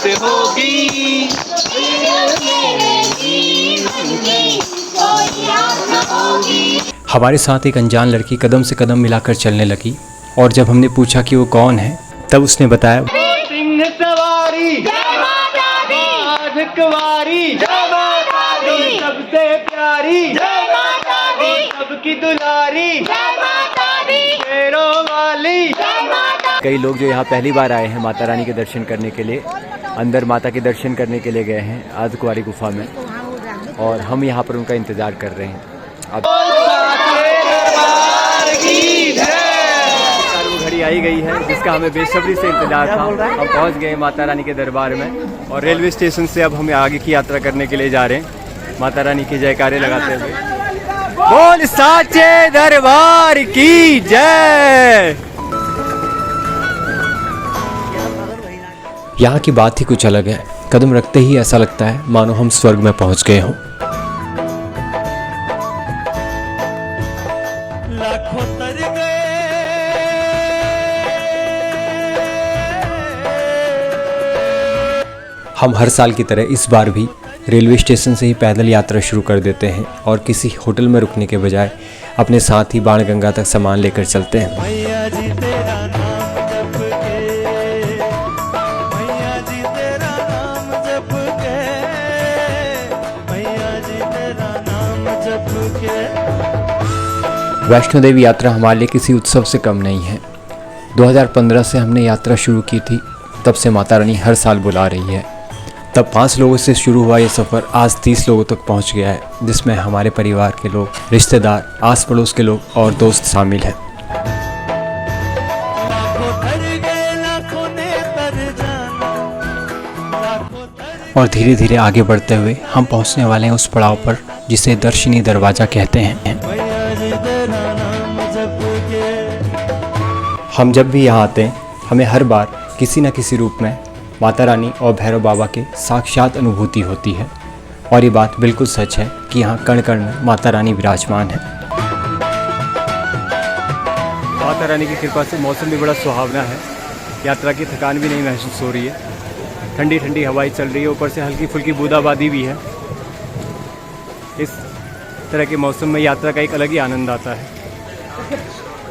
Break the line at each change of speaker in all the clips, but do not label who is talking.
प्राप्त होगी।
हमारे साथ एक अनजान लड़की कदम से कदम मिलाकर चलने लगी और जब हमने पूछा कि वो कौन है तब उसने बताया,
सिंह सवारी कुंवारी सबसे प्यारी सबकी दुलारी शेरों वाली।
कई लोग जो यहाँ पहली बार आए हैं माता रानी के दर्शन करने के लिए, अंदर माता के दर्शन करने के लिए गए हैं अर्धकुंवारी गुफा में, और हम यहाँ पर उनका इंतज़ार कर रहे हैं। अब वो घड़ी आई गई है जिसका हमें बेसब्री से इंतजार था। हम पहुँच गए माता रानी के दरबार में और रेलवे स्टेशन से अब हम आगे की यात्रा करने के लिए जा रहे हैं माता रानी के जयकारे लगाते हुए। बोल साचे दरबार की जय। यहाँ की बात ही कुछ अलग है। कदम रखते ही ऐसा लगता है मानो हम स्वर्ग में पहुँच गए हों। हम हर साल की तरह इस बार भी रेलवे स्टेशन से ही पैदल यात्रा शुरू कर देते हैं और किसी होटल में रुकने के बजाय अपने साथ ही बाणगंगा तक सामान लेकर चलते हैं। वैष्णो देवी यात्रा हमारे लिए किसी उत्सव से कम नहीं है। 2015 से हमने यात्रा शुरू की थी, तब से माता रानी हर साल बुला रही है। तब 5 लोगों से शुरू हुआ ये सफ़र आज 30 लोगों तक पहुंच गया है, जिसमें हमारे परिवार के लोग, रिश्तेदार, आस पड़ोस के लोग और दोस्त शामिल हैं। और धीरे धीरे आगे बढ़ते हुए हम पहुंचने वाले हैं उस पड़ाव पर जिसे दर्शनी दरवाज़ा कहते हैं। हम जब भी यहाँ आते हैं हमें हर बार किसी न किसी रूप में माता रानी और भैरव बाबा के साक्षात अनुभूति होती है, और ये बात बिल्कुल सच है कि यहाँ कण कण में माता रानी विराजमान है। माता रानी की कृपा से मौसम भी बड़ा सुहावना है, यात्रा की थकान भी नहीं महसूस हो रही है, ठंडी ठंडी हवाएं चल रही है, ऊपर से हल्की फुल्की बूंदाबांदी भी है। इस तरह के मौसम में यात्रा का एक अलग ही आनंद आता है।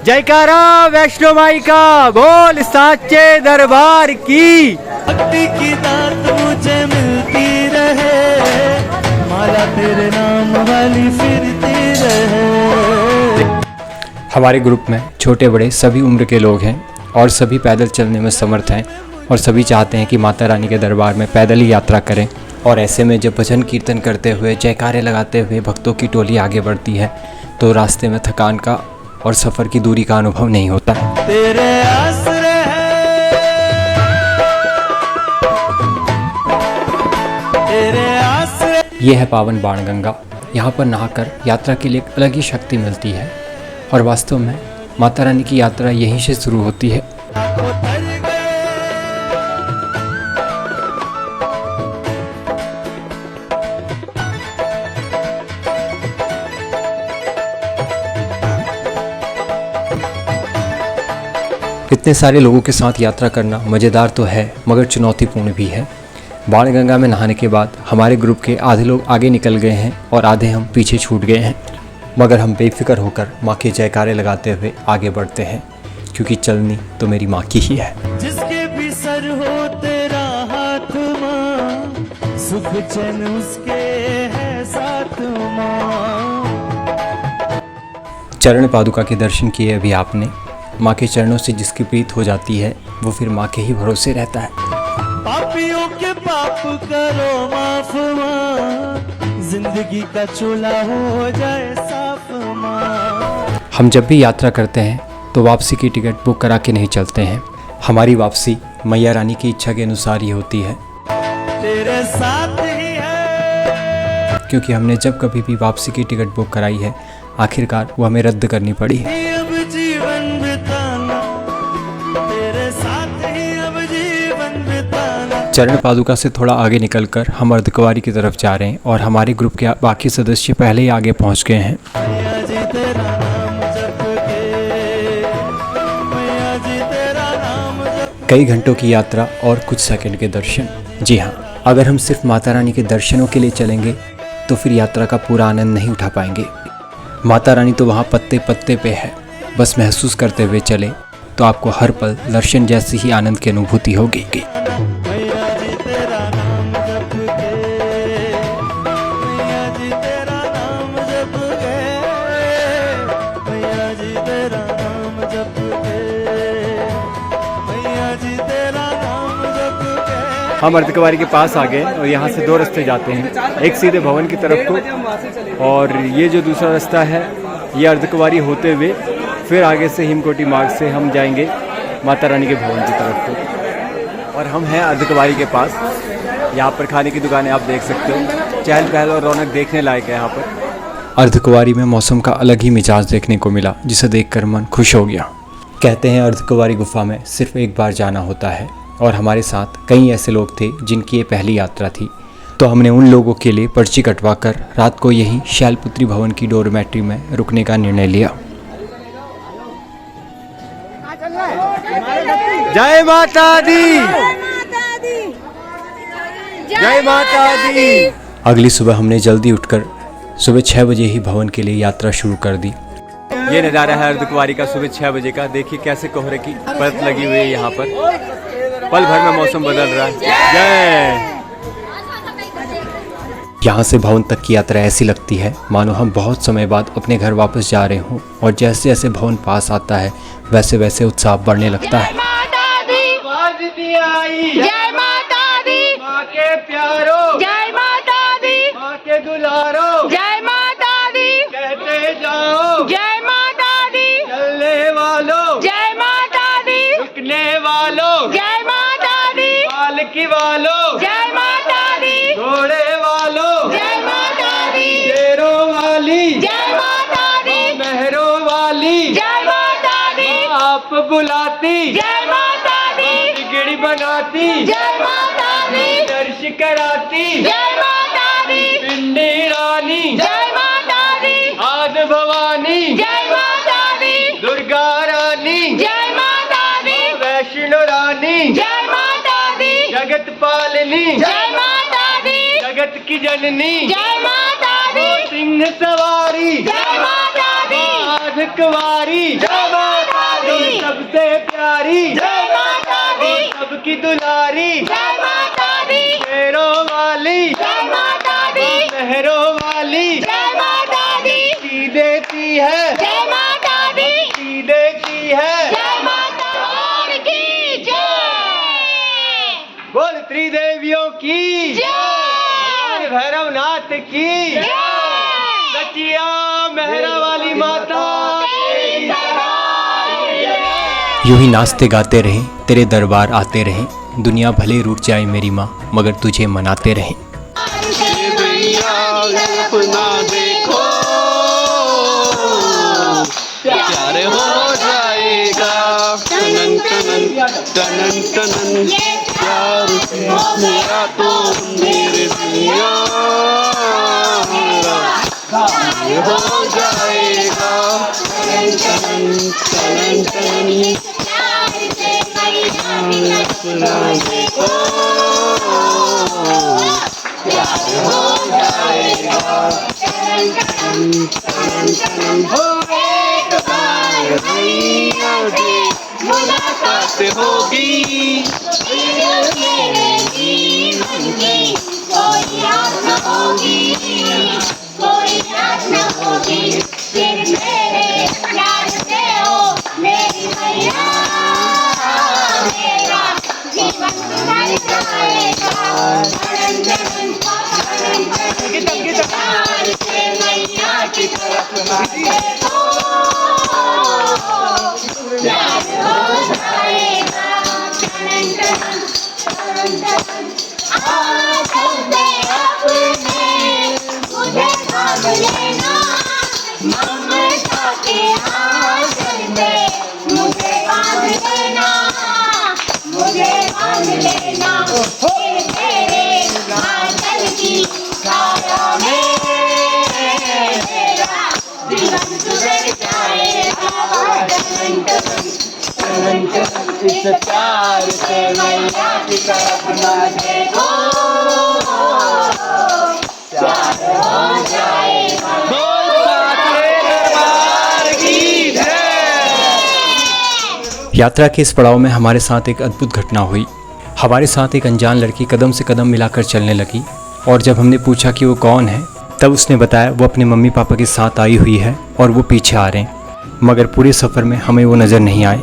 जयकारा वैष्णो माई का, बोल साचे दरबार की।
भक्ति की दात मुझे मिलती रहे, माला तेरे नाम वाली फिरती रहे।
हमारे ग्रुप में छोटे बड़े सभी उम्र के लोग हैं और सभी पैदल चलने में समर्थ हैं, और सभी चाहते हैं कि माता रानी के दरबार में पैदल ही यात्रा करें। और ऐसे में जब भजन कीर्तन करते हुए, जयकारे लगाते हुए भक्तों की टोली आगे बढ़ती है तो रास्ते में थकान का और सफ़र की दूरी का अनुभव नहीं होता।
तेरे आसरे
ये है पावन बाणगंगा। यहाँ पर नहाकर यात्रा के लिए एक अलग ही शक्ति मिलती है, और वास्तव में माता रानी की यात्रा यहीं से शुरू होती है। इतने सारे लोगों के साथ यात्रा करना मज़ेदार तो है मगर चुनौतीपूर्ण भी है। बाणगंगा में नहाने के बाद हमारे ग्रुप के आधे लोग आगे निकल गए हैं और आधे हम पीछे छूट गए हैं, मगर हम बेफिक्र होकर माँ के जयकारे लगाते हुए आगे बढ़ते हैं, क्योंकि चलनी तो मेरी माँ की ही है।
जिसके भी सर हो तेरा हाथ माँ, सुख चैन उसके है साथ माँ।
चरण पादुका के दर्शन किए अभी आपने। माँ के चरणों से जिसकी प्रीत हो जाती है वो फिर माँ के ही भरोसे रहता है।
पापियों के पाप करो माफ माँ, जिंदगी का चूल्हा हो जाए साफ माँ।
हम जब भी यात्रा करते हैं तो वापसी की टिकट बुक करा के नहीं चलते हैं। हमारी वापसी मैया रानी की इच्छा के अनुसार ही होती है,
तेरे साथ ही है।
क्योंकि हमने जब कभी भी वापसी की टिकट बुक कराई है आखिरकार वो हमें रद्द करनी पड़ी है।
अब जीवन बिताना तेरे साथ ही, अब जीवन बिताना।
चरण पादुका से थोड़ा आगे निकलकर हम अर्धकुंवारी की तरफ जा रहे हैं और हमारे ग्रुप के बाकी सदस्य पहले ही आगे पहुंच गए हैं।
मैया जी तेरा नाम जप के, मैया जी तेरा नाम जप।
कई घंटों की यात्रा और कुछ सेकंड के दर्शन। जी हाँ, अगर हम सिर्फ माता रानी के दर्शनों के लिए चलेंगे तो फिर यात्रा का पूरा आनंद नहीं उठा पाएंगे। माता रानी तो वहाँ पत्ते पत्ते पे है, बस महसूस करते हुए चले तो आपको हर पल दर्शन जैसी ही आनंद की अनुभूति होगी।
मैया जी तेरा नाम जप के, मैया जी तेरा नाम जप के, मैया जी तेरा नाम जप के, मैया जी तेरा नाम जप के।
हम अर्धकुंवारी के पास आ गए और यहाँ से दो रास्ते जाते हैं, एक सीधे भवन की तरफ को और ये जो दूसरा रास्ता है ये अर्धकुंवारी होते हुए फिर आगे से हिमकोटी मार्ग से हम जाएंगे माता रानी के भवन की तरफ को। और हम हैं अर्धकुंवारी के पास। यहाँ पर खाने की दुकानें आप देख सकते हो, चहल पहल और रौनक देखने लायक है यहाँ पर। अर्धकुंवारी में मौसम का अलग ही मिजाज देखने को मिला जिसे देखकर मन खुश हो गया। कहते हैं अर्धकुंवारी गुफा में सिर्फ एक बार जाना होता है और हमारे साथ कई ऐसे लोग थे जिनकी ये पहली यात्रा थी, तो हमने उन लोगों के लिए पर्ची कटवा कर रात को यहीं शैलपुत्री भवन की डोरमेट्री में रुकने का निर्णय लिया।
जय माता दी, जय माता दी।
अगली सुबह हमने जल्दी उठकर सुबह 6 बजे ही भवन के लिए यात्रा शुरू कर दी।
ये नज़ारा है अर्धकुंवारी का सुबह 6 बजे का। देखिए कैसे कोहरे की परत लगी हुई है यहाँ पर, पल भर में मौसम बदल रहा है। जय।
यहाँ से भवन तक की यात्रा ऐसी लगती है मानो हम बहुत समय बाद अपने घर वापस जा रहे हों, और जैसे जैसे भवन पास आता है वैसे वैसे उत्साह बढ़ने लगता है।
आवाज दी आई,
जय माता दी,
माँ के प्यारो,
जय माता दी,
माँ के दुलारो,
जय माता दी,
कहते जाओ
जय माता दी,
चलने वालों,
जय माता दी,
रुकने वालों,
जय माता दी,
पालकी वालों,
जय माता दी,
घोड़े वालों,
जय माता दी,
शेरों वाली,
जय माता दी,
मेहरों वाली,
जय माता दी,
आप बुलाती,
जय माता दी,
बिगड़ी बनाती,
जय माता दी,
दर्श कराती,
जय माता दी,
पिंडी रानी,
जय माता दी,
आद भवानी,
जय माता दी,
दुर्गा रानी,
जय माता दी,
वैष्णो रानी,
जय माता दी,
जगत पालनी,
जय माता दी,
जगत की जननी,
जय माता दी,
सिंह सवारी,
जय माता दी,
अर्धकुंवारी,
जय माता दी,
सबसे प्यारी,
जय माता दी,
सबकी दुलारी,
जय माता दी,
शेरों वाली,
जय माता दी,
मेहरों वाली,
जय माता दी,
सी देती है,
जय माता दी,
सी देती है।
जय माता रानी की जय,
बोल त्रिदेवियों की,
जय,
भैरवनाथ की,
जय,
सचिया मेहरा वाली माता
तेरी सवारी जय।
यूं ही नाचते गाते रहें, तेरे दरबार आते रहें, दुनिया भले रूठ जाए मेरी माँ मगर तुझे मनाते रहें।
अपना देखो प्यार हो जाएगा, टनन टनन टनन टनन, प्यार मेरा तो मेरे दुनिया हो जाएगा, टनन टनन टनन टनन, अपना देखो प्यार हो जाएगा, मुलाकात होगी,
कोई आस न होगी, कोई आस न होगी, फिर मेरे प्यार से हो मेरी मैया, मेरा जीवन सुधर जाएगा, प्यार से मैया की तरफ देखो, प्यार हो जाएगा, आज से अपने मुझे बांध लेना, ममता के आंचल में मुझे बांध लेना, मुझे बांध लेना, फिर तेरे आंचल की छाया में मेरा जीवन सुधर जाएगा, टन टन टन टन।
इस प्यार से मैया की तरफ न देखो, प्यार हो जाएगा। बोल साचे दरबार की जय।
यात्रा के इस पड़ाव में हमारे साथ एक अद्भुत घटना हुई। हमारे साथ एक अनजान लड़की कदम से कदम मिलाकर चलने लगी और जब हमने पूछा कि वो कौन है तब उसने बताया वो अपने मम्मी पापा के साथ आई हुई है और वो पीछे आ रहे हैं, मगर पूरे सफ़र में हमें वो नज़र नहीं आए।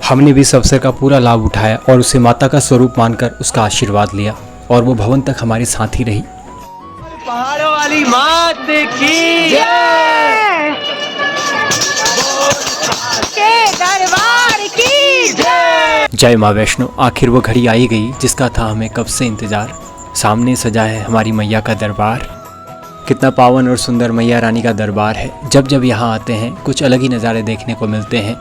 हमने भी इस अवसर का पूरा लाभ उठाया और उसे माता का स्वरूप मानकर उसका आशीर्वाद लिया और वो भवन तक हमारे साथ ही रही।
पहाड़ों वाली मात की जय।
के दरबार की जय।
जय माँ वैष्णो। आखिर वो घड़ी आई गई जिसका था हमें कब से इंतज़ार। सामने सजा है हमारी मैया का दरबार। कितना पावन और सुंदर मैया रानी का दरबार है। जब जब यहाँ आते हैं कुछ अलग ही नज़ारे देखने को मिलते हैं।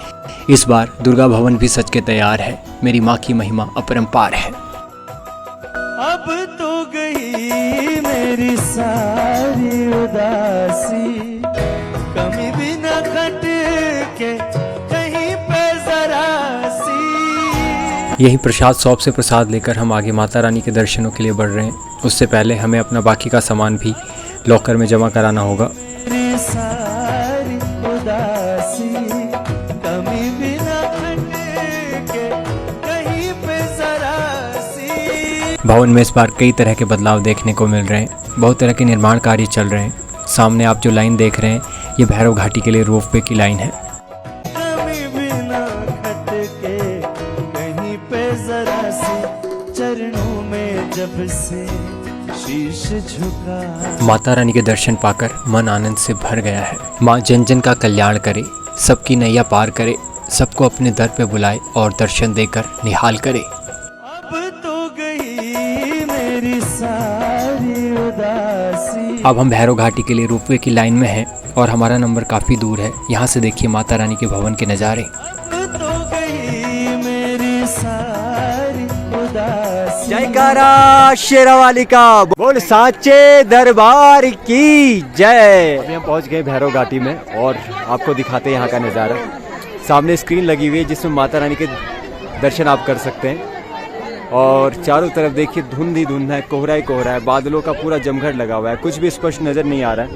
इस बार दुर्गा भवन भी सज के तैयार है। मेरी माँ की महिमा अपरंपार है।
अब तो गई मेरी सारी उदासी, कमी भी न खट के कहीं पे जरा सी।
यही प्रसाद शॉप से प्रसाद लेकर हम आगे माता रानी के दर्शनों के लिए बढ़ रहे हैं। उससे पहले हमें अपना बाकी का सामान भी लॉकर में जमा कराना होगा।
मेरी सारी उदासी, कमी भी न खट के कहीं पे जरा सी।
भवन में इस बार कई तरह के बदलाव देखने को मिल रहे हैं। बहुत तरह के निर्माण कार्य चल रहे हैं। सामने आप जो लाइन देख रहे हैं ये भैरव घाटी के लिए रोपवे की लाइन है।
कमी भी न खट के कहीं पे जरा सी, चरणों में जब से शीश झुका।
माता रानी के दर्शन पाकर मन आनंद से भर गया है। माँ जन जन का कल्याण करे, सबकी नैया पार करे, सबको अपने दर पे बुलाए और दर्शन देकर निहाल करे।
अब तो गई मेरी सारी उदासी।
अब हम भैरव घाटी के लिए रोपवे की लाइन में हैं और हमारा नंबर काफ़ी दूर है। यहाँ से देखिए माता रानी के भवन के नज़ारे।
अब तो गई मेरी सारी उदासी।
जयकारा शेरावाली का बोल साचे दरबार की जय। अभी हम पहुंच गए भैरव घाटी में और आपको दिखाते हैं यहाँ का नज़ारा। सामने स्क्रीन लगी हुई है जिसमें माता रानी के दर्शन आप कर सकते हैं और चारों तरफ देखिए धुंध ही धुंध है, कोहरा ही कोहरा है, बादलों का पूरा जमघट लगा हुआ है, कुछ भी स्पष्ट नज़र नहीं आ रहा है।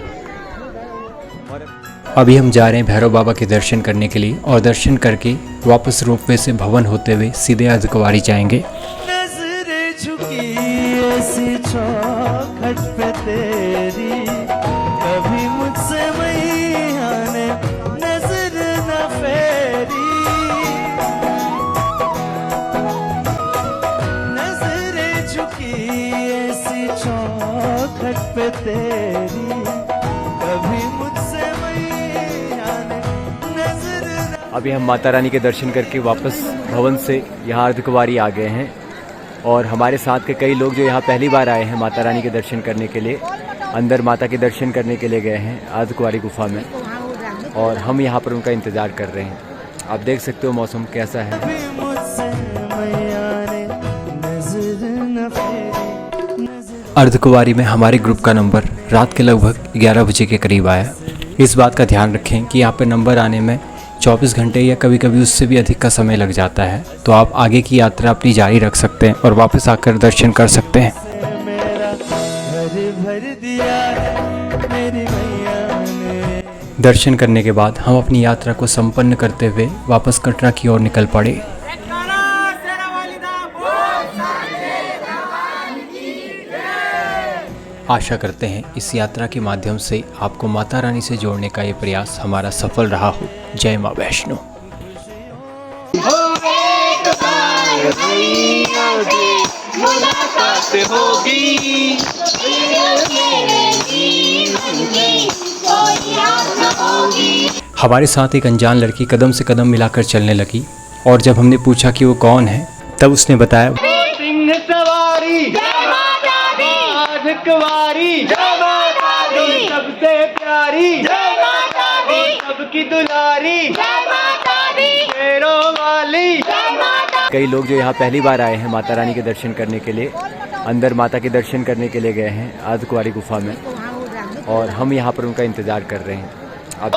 अभी हम जा रहे हैं भैरव बाबा के दर्शन करने के लिए और दर्शन करके वापस रोपवे से भवन होते हुए सीधे अर्धकुंवारी जाएंगे।
नजरें झुकी ऐसी चौखट पे तेरी, कभी मुझसे मैया ने नजर न फेरी। नजरें झुकी ऐसी चौखट पे तेरी, कभी मुझसे मैया ने नजर न।
अभी हम माता रानी के दर्शन करके वापस भवन से यहाँ अर्धकुंवारी आ गए हैं और हमारे साथ के कई लोग जो यहाँ पहली बार आए हैं माता रानी के दर्शन करने के लिए, अंदर माता के दर्शन करने के लिए गए हैं अर्धकुंवारी गुफा में और हम यहाँ पर उनका इंतज़ार कर रहे हैं। आप देख सकते हो मौसम कैसा है।
कभी मुझसे मैया ने नजर न फेरी।
अर्धकुंवारी में हमारे ग्रुप का नंबर रात के लगभग 11 बजे के करीब आया। इस बात का ध्यान रखें कि यहाँ पर नंबर आने में 24 घंटे या कभी कभी उससे भी अधिक का समय लग जाता है, तो आप आगे की यात्रा अपनी जारी रख सकते हैं और वापस आकर दर्शन कर सकते हैं।
मेरा घर भर दिया है मेरी मैया ने।
दर्शन करने के बाद हम अपनी यात्रा को संपन्न करते हुए वापस कटरा की ओर निकल पड़े। आशा करते हैं इस यात्रा के माध्यम से आपको माता रानी से जोड़ने का ये प्रयास हमारा सफल रहा हो। जय माँ वैष्णो।
एक बार मैया की मुलाकात होगी, मेरे जीवन की कोई आस न होगी।
हमारे साथ एक अनजान लड़की कदम से कदम मिलाकर चलने लगी और जब हमने पूछा कि वो कौन है तब उसने बताया
सिंह सवारी
जय माता दी,
अर्धकुंवारी
जय माता दी,
सबसे प्यारी
जय माता दी,
सबकी दुलारी
जय माता दी,
शेरों वाली।
जय माता।
कई लोग जो यहाँ पहली बार आए हैं माता रानी के दर्शन करने के लिए, अंदर माता के दर्शन करने के लिए गए हैं अर्धकुंवारी गुफा में और हम यहाँ पर उनका इंतज़ार कर रहे हैं। आप